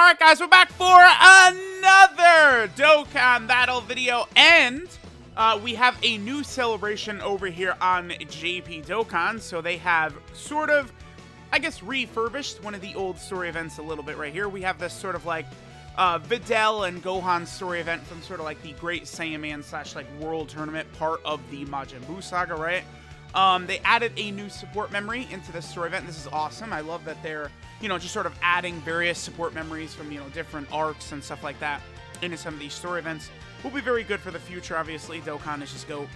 Alright guys, we're back for another Dokkan battle video, and we have a new celebration over here on JP Dokkan. So they have sort of, I guess, refurbished one of the old story events a little bit right here. We have this sort of like Videl and Gohan story event from sort of like the Great Saiyaman / like World Tournament part of the Majin Buu saga, right? They added a new support memory into this story event. This is awesome. I love that they're, just sort of adding various support memories from, different arcs and stuff like that into some of these story events. Will be very good for the future, obviously. Dokkan is just GOAT.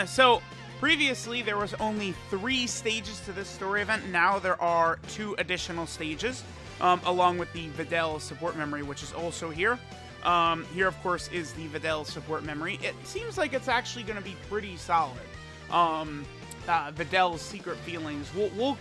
So, previously, there was only 3 stages to this story event. Now there are 2 additional stages, along with the VIDEL'S support memory, which is also here. Here, of course, is the VIDEL'S support memory. It seems like it's actually going to be pretty solid. VIDEL'S Secret Feelings. We'll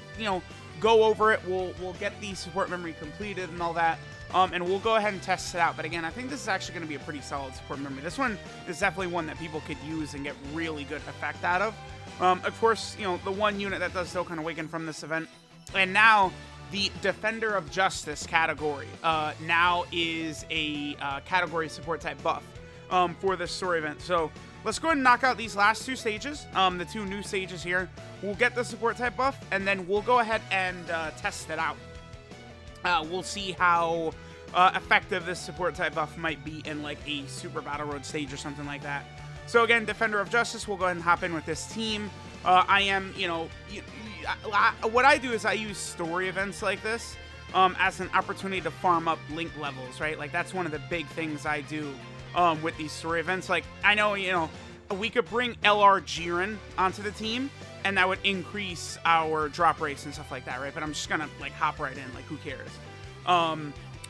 go over it. We'll get the support memory completed and all that. And we'll go ahead and test it out. But again, I think this is actually going to be a pretty solid support memory. This one is definitely one that people could use and get really good effect out of. Of course, the one unit that does Dokkan Awaken from this event. And now, the Defender of Justice category now is a category support type buff for this story event. So, let's go ahead and knock out these last 2 stages, the 2 new stages here. We'll get the support type buff, and then we'll go ahead and test it out. We'll see how effective this support type buff might be in like a Super Battle Road stage or something like that. So again, Defender of Justice, we'll go ahead and hop in with this team. I am, what I do is I use story events like this as an opportunity to farm up link levels, right? Like that's one of the big things I do with these story events. Like, I know, we could bring LR Jiren onto the team, and that would increase our drop rates and stuff like that, right? But I'm just gonna, like, hop right in, like, who cares?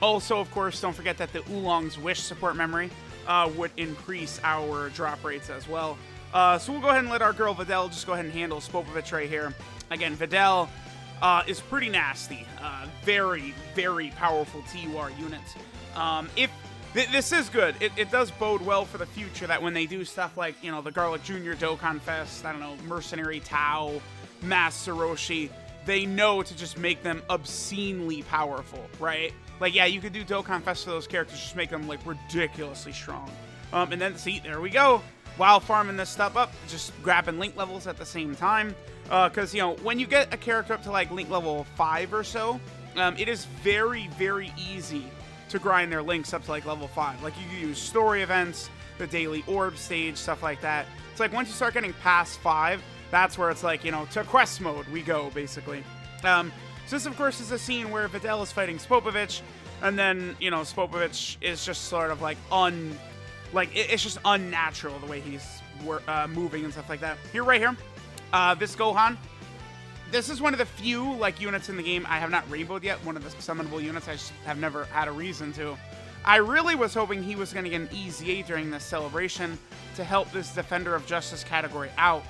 Also, of course, don't forget that the Oolong's Wish support memory would increase our drop rates as well. So we'll go ahead and let our girl Videl just go ahead and handle Spopovich right here. Again, Videl is pretty nasty. Very, very powerful TUR unit. This is good. It does bode well for the future that when they do stuff like, the Garlic Jr. Dokkan Fest, I don't know, Mercenary Tao, Master Roshi, they know to just make them obscenely powerful, right? Like, yeah, you could do Dokkan Fest for those characters, just make them, like, ridiculously strong. And then, see, there we go. While farming this stuff up, just grabbing link levels at the same time. Because, when you get a character up to, like, link level 5 or so, it is very, very easy to grind their links up to like level 5. Like you can use story events, the daily orb stage, stuff like that. It's like once you start getting past 5, that's where it's like, to quest mode we go, basically. So this, of course, is a scene where Videl is fighting Spopovich, and then, Spopovich is just sort of like it's just unnatural the way he's moving and stuff like that. Right here, this Gohan. This is one of the few, units in the game I have not rainbowed yet. One of the summonable units I just have never had a reason to. I really was hoping he was going to get an EZA during this celebration to help this Defender of Justice category out.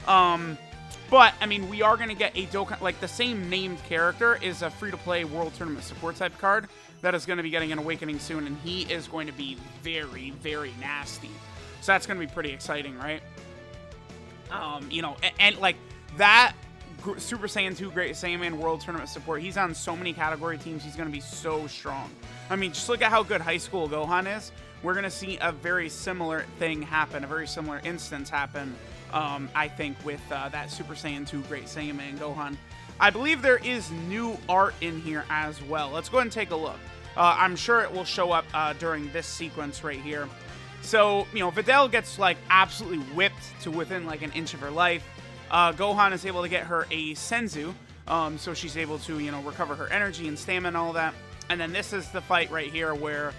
But, I mean, we are going to get a Dokkan... the same named character is a free-to-play World Tournament support type card that is going to be getting an Awakening soon, and he is going to be very, very nasty. So that's going to be pretty exciting, right? That... Super Saiyan 2 Great Saiyaman World Tournament support. He's on so many category teams. He's going to be so strong. I mean, just look at how good High School Gohan is. We're going to see a very similar thing happen, a very similar instance happen, I think, with that Super Saiyan 2 Great Saiyaman Gohan. I believe there is new art in here as well. Let's go ahead and take a look. I'm sure it will show up during this sequence right here. So, Videl gets, absolutely whipped to within, an inch of her life. Gohan is able to get her a Senzu, so she's able to, recover her energy and stamina and all that. And then this is the fight right here where,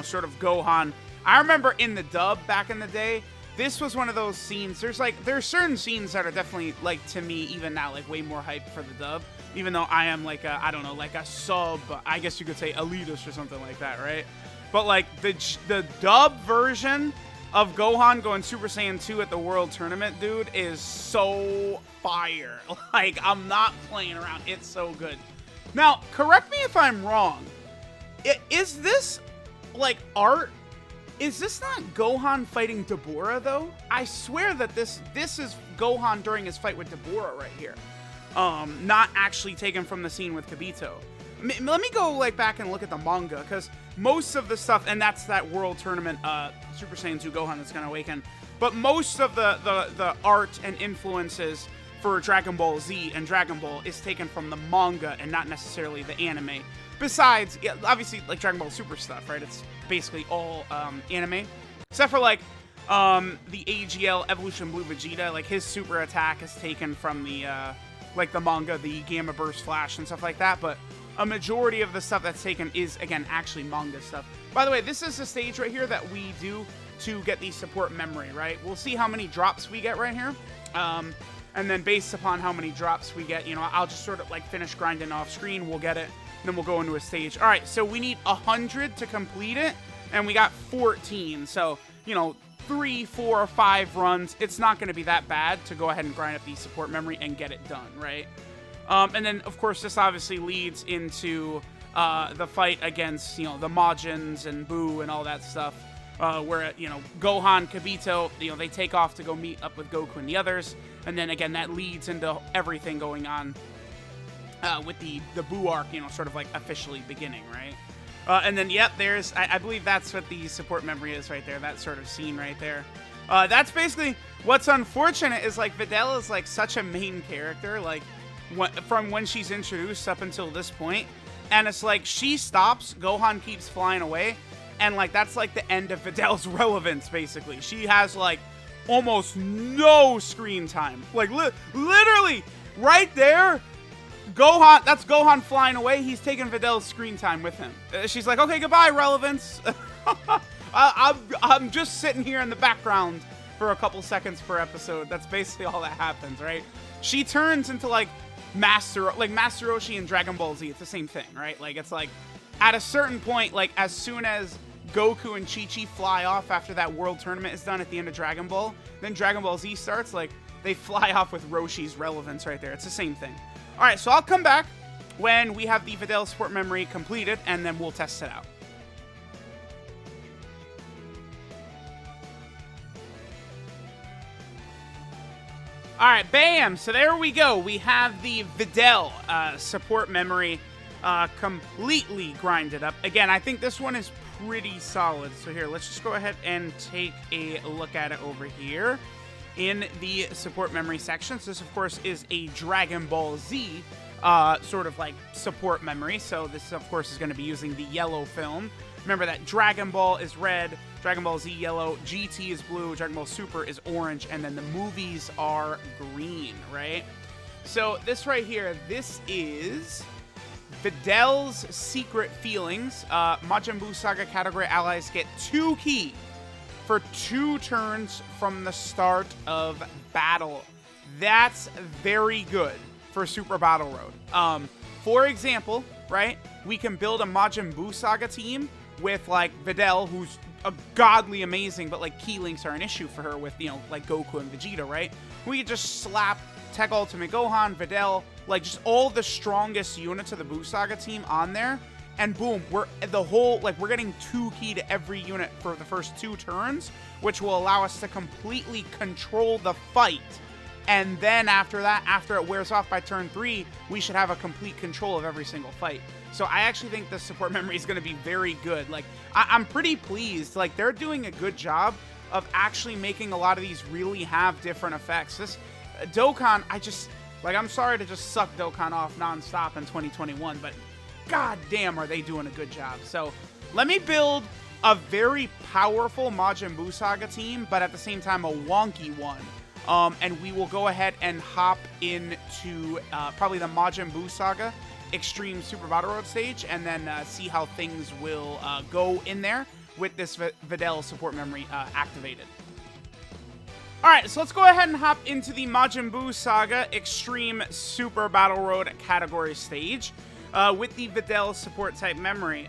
sort of Gohan... I remember in the dub back in the day, this was one of those scenes. There's certain scenes that are definitely, to me, even now, way more hype for the dub. Even though I am, I don't know, a sub, I guess you could say elitist or something like that, right? But, the dub version of Gohan going Super Saiyan 2 at the World Tournament, dude, is so fire. I'm not playing around. It's so good. Now, correct me if I'm wrong. Is this, art? Is this not Gohan fighting Deborah, though? I swear that this is Gohan during his fight with Deborah right here. Not actually taken from the scene with Kibito. let me go like back and look at the manga, because most of the stuff, and that's that World Tournament Super Saiyan 2 Gohan that's gonna awaken, but most of the art and influences for Dragon Ball Z and Dragon Ball is taken from the manga and not necessarily the anime. Besides, yeah, obviously, like Dragon Ball Super stuff, right? It's basically all anime, except for like the AGL Evolution Blue Vegeta. Like his super attack is taken from the like the manga, the Gamma Burst Flash and stuff like that. But a majority of the stuff that's taken is, again, actually manga stuff. By the way, this is the stage right here that we do to get the support memory, right? We'll see how many drops we get right here. And then based upon how many drops we get, you know, I'll just sort of like finish grinding off screen. We'll get it, and then we'll go into a stage. All right, so we need 100 to complete it, and we got 14. So, you know, 3, 4, or 5 runs. It's not going to be that bad to go ahead and grind up the support memory and get it done, right? And then, of course, this obviously leads into the fight against, you know, the Majins and Buu and all that stuff. Where, you know, Gohan, Kibito, you know, they take off to go meet up with Goku and the others. And then, again, that leads into everything going on with the Buu arc, you know, sort of like officially beginning, right? And then, yep, there's, I believe that's what the support memory is right there, that sort of scene right there. That's basically, what's unfortunate is, like, Videl is, like, such a main character, like, from when she's introduced up until this point. And it's like, she stops, Gohan keeps flying away. And, like, that's, like, the end of Videl's relevance, basically. She has, like, almost no screen time. Like, literally, right there, Gohan, that's Gohan flying away. He's taking Videl's screen time with him. She's like, okay, goodbye, relevance. I'm just sitting here in the background for a couple seconds per episode. That's basically all that happens, right? She turns into, like, Master Roshi in Dragon Ball Z. It's the same thing, right? Like, it's like, at a certain point, like, as soon as Goku and Chi-Chi fly off after that World Tournament is done at the end of Dragon Ball, then Dragon Ball Z starts, like, they fly off with Roshi's relevance right there. It's the same thing. All right, so I'll come back when we have the Videl support memory completed, and then we'll test it out. All right, bam! So there we go. We have the Videl support memory completely grinded up. Again, I think this one is pretty solid. So here, let's just go ahead and take a look at it over here in the support memory section. So this, of course, is a Dragon Ball Z sort of like support memory. So this, of course, is going to be using the yellow film. Remember that Dragon Ball is red, Dragon Ball Z yellow, GT is blue, Dragon Ball Super is orange, and then the movies are green, right? So this right here, this is Videl's Secret Feelings. Majin Buu Saga category allies get 2 ki for 2 turns from the start of battle. That's very good for Super Battle Road. For example, right, we can build a Majin Buu Saga team with, like, Videl, who's a godly amazing, but, like, key links are an issue for her with, you know, like, Goku and Vegeta, right? We could just slap Tech Ultimate Gohan, Videl, like, just all the strongest units of the Buu Saga team on there, and boom, we're getting 2 ki to every unit for the first 2 turns, which will allow us to completely control the fight. And then after that, after it wears off by turn 3, we should have a complete control of every single fight. So I actually think the support memory is going to be very good. Like, I'm pretty pleased. Like, they're doing a good job of actually making a lot of these really have different effects. This Dokkan, I'm sorry to just suck Dokkan off nonstop in 2021, but god damn are they doing a good job. So let me build a very powerful Majin Buu Saga team, but at the same time a wonky one. And we will go ahead and hop into probably the Majin Buu Saga Extreme Super Battle Road stage, and then see how things will go in there with this Videl support memory activated. Alright, so let's go ahead and hop into the Majin Buu Saga Extreme Super Battle Road category stage with the Videl support type memory.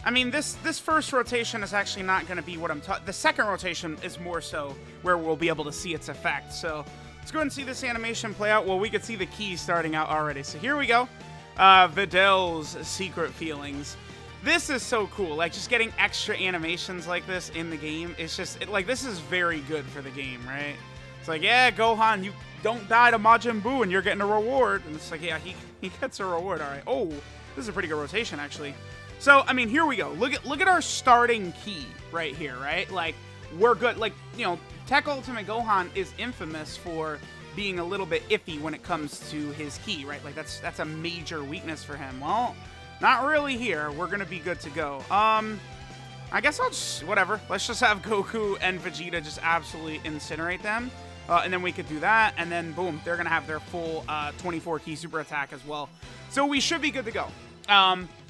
I mean, this first rotation is actually not going to be what I'm talking. The second rotation is more so where we'll be able to see its effect. So let's go ahead and see this animation play out. Well, we could see the keys starting out already. So here we go. Videl's Secret Feelings. This is so cool. Like, just getting extra animations like this in the game. It's just, like, this is very good for the game, right? It's like, yeah, Gohan, don't die to Majin Buu and you're getting a reward. And it's like, yeah, he gets a reward. All right. Oh, this is a pretty good rotation, actually. So, I mean, here we go. Look at our starting key right here, right? Like, we're good. Like, you know, Tech Ultimate Gohan is infamous for being a little bit iffy when it comes to his ki, right? Like, that's a major weakness for him. Well, not really here. We're going to be good to go. I guess I'll just, whatever. Let's just have Goku and Vegeta just absolutely incinerate them. And then we could do that. And then, boom, they're going to have their full 24 ki super attack as well. So we should be good to go.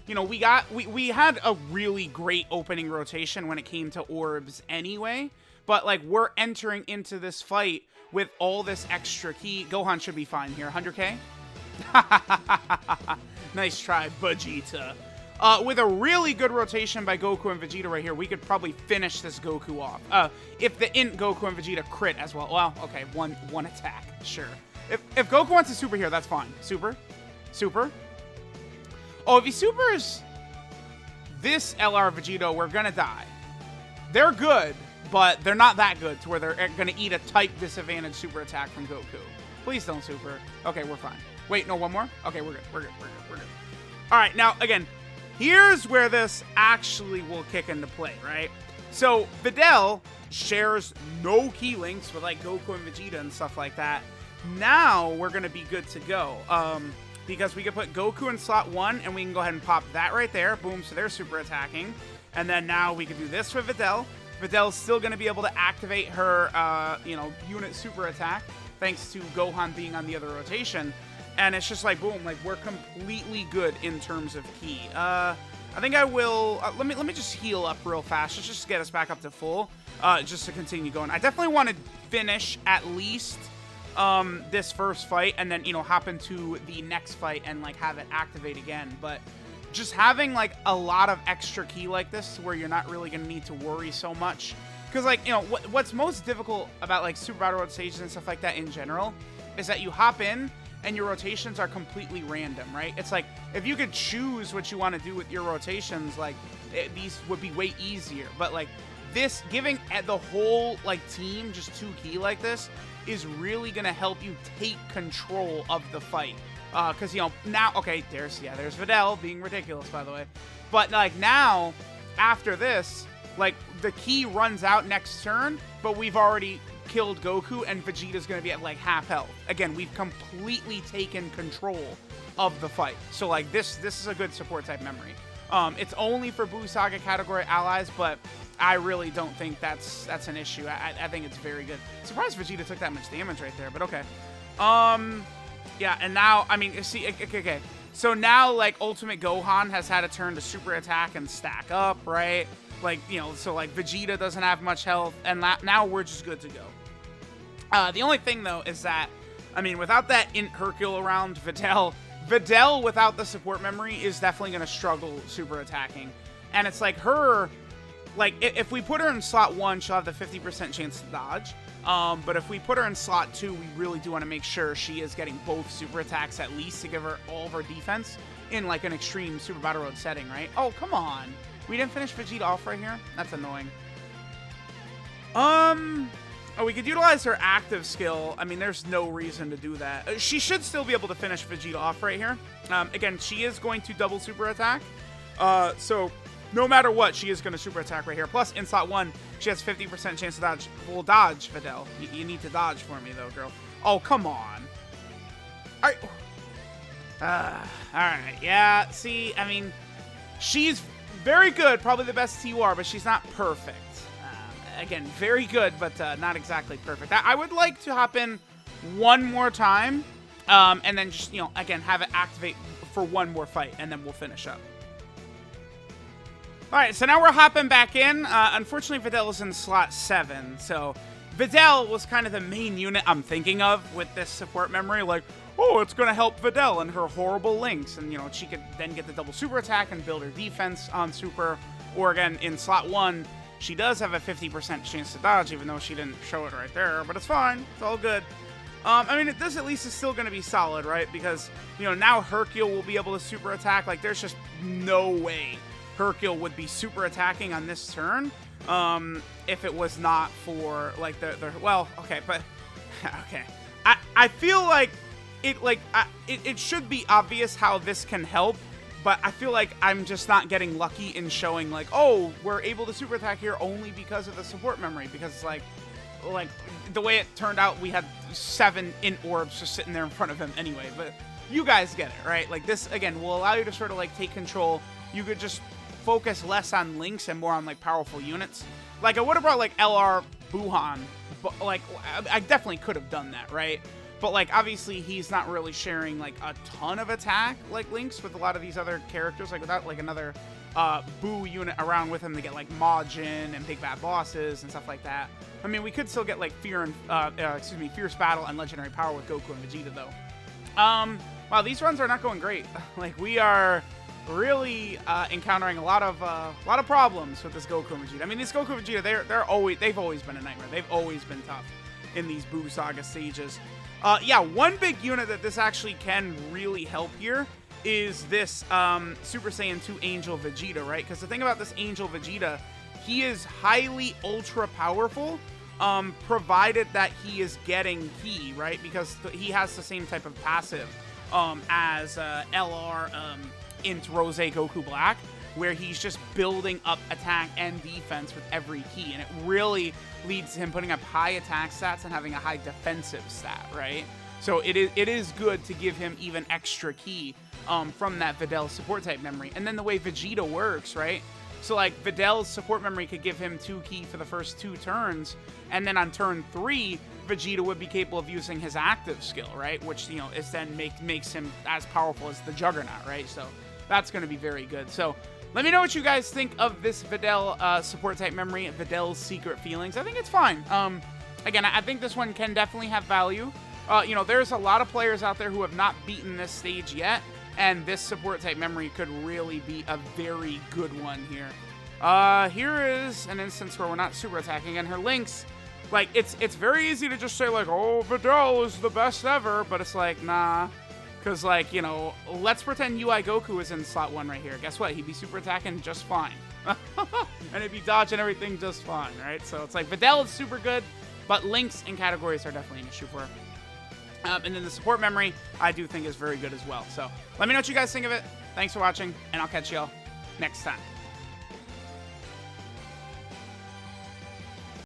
You know, we had a really great opening rotation when it came to orbs anyway. But, like, we're entering into this fight with all this extra ki. Gohan should be fine here. 100k? Nice try, Vegeta. With a really good rotation by Goku and Vegeta right here, we could probably finish this Goku off. If the Int Goku and Vegeta crit as well. Well, okay, one attack, sure. If Goku wants to super here, that's fine. Super. Oh, if he supers this LR Vegeta, we're gonna die. They're good, but they're not that good to where they're gonna eat a type disadvantage super attack from Goku. Please don't super. Okay, we're fine. Wait, no, one more? Okay, we're good. All right, now, again, here's where this actually will kick into play, right? So, Videl shares no key links with, like, Goku and Vegeta and stuff like that. Now, we're going to be good to go. Because we can put Goku in slot 1, and we can go ahead and pop that right there. Boom, so they're super attacking. And then now we can do this for Videl. Videl's still going to be able to activate her, you know, unit super attack, thanks to Gohan being on the other rotation. And it's just like, boom, like, we're completely good in terms of ki. I think I will, let me just heal up real fast. Let's just get us back up to full, just to continue going. I definitely want to finish at least this first fight and then, you know, hop into the next fight and, like, have it activate again. But just having, like, a lot of extra ki like this where you're not really going to need to worry so much. Because, like, you know, what's most difficult about, like, Super Battle Road stages and stuff like that in general is that you hop in and your rotations are completely random, right? It's like, if you could choose what you want to do with your rotations, like, these would be way easier. But, like, this, giving the whole, like, team just 2 ki like this is really going to help you take control of the fight. Because, you know, now, okay, there's Videl being ridiculous, by the way. But, like, now, after this, like, the ki runs out next turn, but we've already killed Goku, and Vegeta's going to be at, like, half health. Again, we've completely taken control of the fight. So, like, this is a good support type memory. It's only for Buu Saga category allies, but I really don't think that's an issue. I think it's very good. Surprised Vegeta took that much damage right there, but okay. Yeah, and now, I mean, see, okay. So now, like, Ultimate Gohan has had a turn to super attack and stack up, right? Like, you know, so, like, Vegeta doesn't have much health, and now we're just good to go. The only thing, though, is that, I mean, without that Int Hercule around, Videl without the support memory is definitely going to struggle super attacking. And it's like her, like, if we put her in slot 1, she'll have the 50% chance to dodge. But if we put her in slot 2, we really do want to make sure she is getting both super attacks at least to give her all of her defense in, like, an extreme Super Battle Road setting, right? Oh, come on. We didn't finish Vegeta off right here? That's annoying. Oh, we could utilize her active skill. I mean, there's no reason to do that. She should still be able to finish Vegeta off right here. Again, she is going to double super attack. So no matter what, she is going to super attack right here. Plus, in slot 1, she has 50% chance to dodge. We'll dodge, Videl. You need to dodge for me, though, girl. Oh, come on. All right. Yeah, see, I mean, she's very good. Probably the best TUR, but she's not perfect. Again, very good, but not exactly perfect. I would like to hop in one more time, and then just, you know, again, have it activate for one more fight, and then we'll finish up. All right, so now we're hopping back in. Unfortunately, Videl is in slot 7, so Videl was kind of the main unit I'm thinking of with this support memory. Like, oh, it's going to help Videl and her horrible links, and, you know, she could then get the double super attack and build her defense on super, or again, in slot 1, she does have a 50% chance to dodge, even though she didn't show it right there, but it's fine. It's all good. I mean, this at least is still going to be solid, right? Because, you know, now Hercule will be able to super attack. Like, there's just no way Hercule would be super attacking on this turn if it was not for, like, well, okay, but, okay. I feel like it should be obvious how this can help, but I feel like I'm just not getting lucky in showing like, oh, we're able to super attack here only because of the support memory, because like the way it turned out, we had 7 int orbs just sitting there in front of him anyway. But you guys get it, right? Like this again will allow you to sort of like take control. You could just focus less on links and more on like powerful units. Like I would have brought like LR Buhan, but like I definitely could have done that, right? But like obviously he's not really sharing like a ton of attack like links with a lot of these other characters, like without like another Boo unit around with him to get like Majin and big bad bosses and stuff like that. I mean, we could still get like Fierce Battle and Legendary Power with Goku and Vegeta though. Wow, these runs are not going great. Like we are really encountering a lot of problems with this Goku and Vegeta. I mean, these Goku and Vegeta, they've always been a nightmare. They've always been tough in these Boo Saga stages. Yeah, one big unit that this actually can really help here is this Super Saiyan 2 Angel Vegeta, right? Because the thing about this Angel Vegeta, he is highly ultra powerful, provided that he is getting Ki, right? Because he has the same type of passive as LR Int Rose Goku Black, where he's just building up attack and defense with every Ki, and it really leads to him putting up high attack stats and having a high defensive stat, right? So it is good to give him even extra Ki from that VIDEL'S support type memory. And then the way Vegeta works, right? So like Vidal's support memory could give him 2 Ki for the first 2 turns, and then on turn 3, Vegeta would be capable of using his active skill, right? Which, you know, is then makes him as powerful as the Juggernaut, right? So that's going to be very good. So let me know what you guys think of this Videl support type memory, Vidal's Secret Feelings. I think it's fine. Again, I think this one can definitely have value. You know, there's a lot of players out there who have not beaten this stage yet, and this support type memory could really be a very good one here. Here is an instance where we're not super attacking, and her links, like, it's very easy to just say, like, oh, Videl is the best ever, but it's like, nah. Because, like, you know, let's pretend UI Goku is in slot 1 right here. Guess what? He'd be super attacking just fine. And he'd be dodging everything just fine, right? So it's like, Videl is super good, but links and categories are definitely an issue for her. And then the support memory, I do think is very good as well. So let me know what you guys think of it. Thanks for watching, and I'll catch y'all next time.